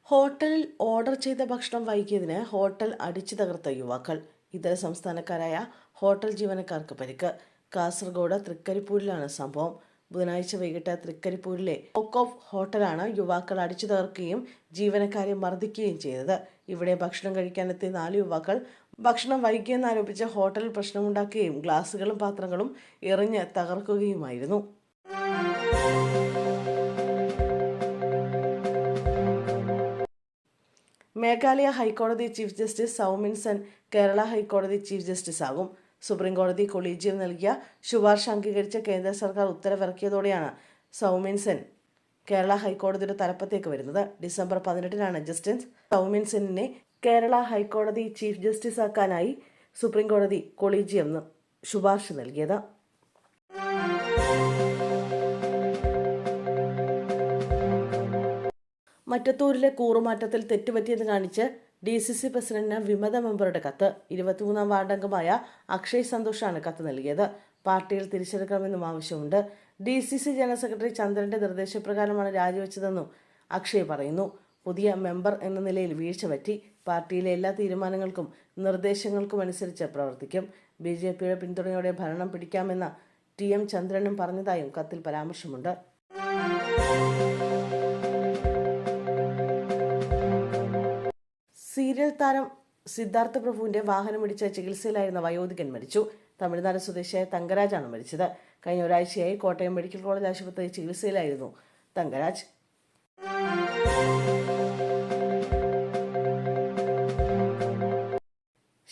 ഹോട്ടലിൽ ഓർഡർ ചെയ്ത ഭക്ഷണം വൈകിയതിന് ഹോട്ടൽ അടിച്ചു തകർത്ത യുവാക്കൾ. ഇതര സംസ്ഥാനക്കാരായ ഹോട്ടൽ ജീവനക്കാർക്ക് പരിക്ക്. കാസർഗോഡ് തൃക്കരിപ്പൂരിലാണ് സംഭവം. ബുധനാഴ്ച വൈകിട്ട് തൃക്കരിപ്പൂരിലെ ഓക്ക് ഓഫ് ഹോട്ടലാണ് യുവാക്കൾ അടിച്ചു തകർക്കുകയും ജീവനക്കാരെ മർദ്ദിക്കുകയും ചെയ്തത്. ഇവിടെ ഭക്ഷണം കഴിക്കാനെത്തിയ 4 യുവാക്കൾ ഭക്ഷണം വൈകിയെന്നാരോപിച്ച് ഹോട്ടലിൽ പ്രശ്നമുണ്ടാക്കുകയും ഗ്ലാസുകളും പാത്രങ്ങളും എറിഞ്ഞ് തകർക്കുകയുമായിരുന്നു. മേഘാലയ ഹൈക്കോടതി ചീഫ് ജസ്റ്റിസ് സൗമിൻ സെൻ കേരള ഹൈക്കോടതി ചീഫ് ജസ്റ്റിസ് ആകും. സുപ്രീംകോടതി കൊളീജിയം നൽകിയ ശുപാർശ അംഗീകരിച്ച കേന്ദ്ര സർക്കാർ ഉത്തരവിറക്കിയതോടെയാണ് സൗമിൻ സെൻ കേരള ഹൈക്കോടതിയുടെ തലപ്പത്തേക്ക് വരുന്നത്. ഡിസംബർ 18-നാണ് ജസ്റ്റിസ് സൗമിൻ സെന്നിനെ കേരള ഹൈക്കോടതി ചീഫ് ജസ്റ്റിസ് ആക്കാനായി സുപ്രീംകോടതി കൊളീജിയം ശുപാർശ നൽകിയത്. മറ്റത്തൂരിലെ കൂറുമാറ്റത്തിൽ തെറ്റുപറ്റിയെന്ന് കാണിച്ച് DCC പ്രസിഡന്റിന് വിമത മെമ്പറുടെ കത്ത്. 23-ാം വാർഡംഗമായ അക്ഷയ് സന്തോഷാണ് കത്ത് നൽകിയത്. പാർട്ടിയിൽ തിരിച്ചെടുക്കണമെന്നും ആവശ്യമുണ്ട്. DCC ജനറൽ സെക്രട്ടറി ചന്ദ്രന്റെ നിർദ്ദേശപ്രകാരമാണ് രാജിവെച്ചതെന്നും അക്ഷയ് പറയുന്നു. പുതിയ മെമ്പർ എന്ന നിലയിൽ വീഴ്ച പറ്റി. പാർട്ടിയിലെ എല്ലാ തീരുമാനങ്ങൾക്കും നിർദ്ദേശങ്ങൾക്കും അനുസരിച്ച് പ്രവർത്തിക്കും. BJPയുടെ പിന്തുണയോടെ ഭരണം പിടിക്കാമെന്ന TM ചന്ദ്രനും പറഞ്ഞതായും കത്തിൽ പരാമർശമുണ്ട്. സീരിയൽ താരം സിദ്ധാർത്ഥ പ്രഭുവിന്റെ വാഹനമിടിച്ച് ചികിത്സയിലായിരുന്ന വയോധികൻ മരിച്ചു. തമിഴ്നാട് സ്വദേശിയായ തങ്കരാജാണ് മരിച്ചത്. കഴിഞ്ഞ ഒരാഴ്ചയായി കോട്ടയം മെഡിക്കൽ കോളേജ് ആശുപത്രിയിൽ ചികിത്സയിലായിരുന്നു തങ്കരാജ്.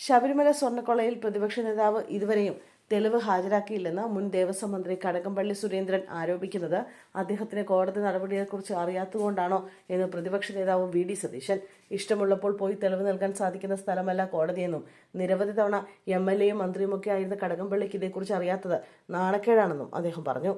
ശബരിമല സ്വർണ്ണക്കൊള്ളയിൽ പ്രതിപക്ഷ നേതാവ് ഇതുവരെയും തെളിവ് ഹാജരാക്കിയില്ലെന്ന് മുൻ ദേവസ്വം മന്ത്രി കടകംപള്ളി സുരേന്ദ്രൻ ആരോപിക്കുന്നത് അദ്ദേഹത്തിന് കോടതി നടപടിയെക്കുറിച്ച് അറിയാത്തതുകൊണ്ടാണോ എന്ന് പ്രതിപക്ഷ നേതാവ് VD സതീശൻ. ഇഷ്ടമുള്ളപ്പോൾ പോയി തെളിവ് നൽകാൻ സാധിക്കുന്ന സ്ഥലമല്ല കോടതിയെന്നും നിരവധി തവണ MLAയും മന്ത്രിയുമൊക്കെ ആയിരുന്ന കടകംപള്ളിക്ക് ഇതേക്കുറിച്ച് അറിയാത്തത് നാണക്കേടാണെന്നും അദ്ദേഹം പറഞ്ഞു.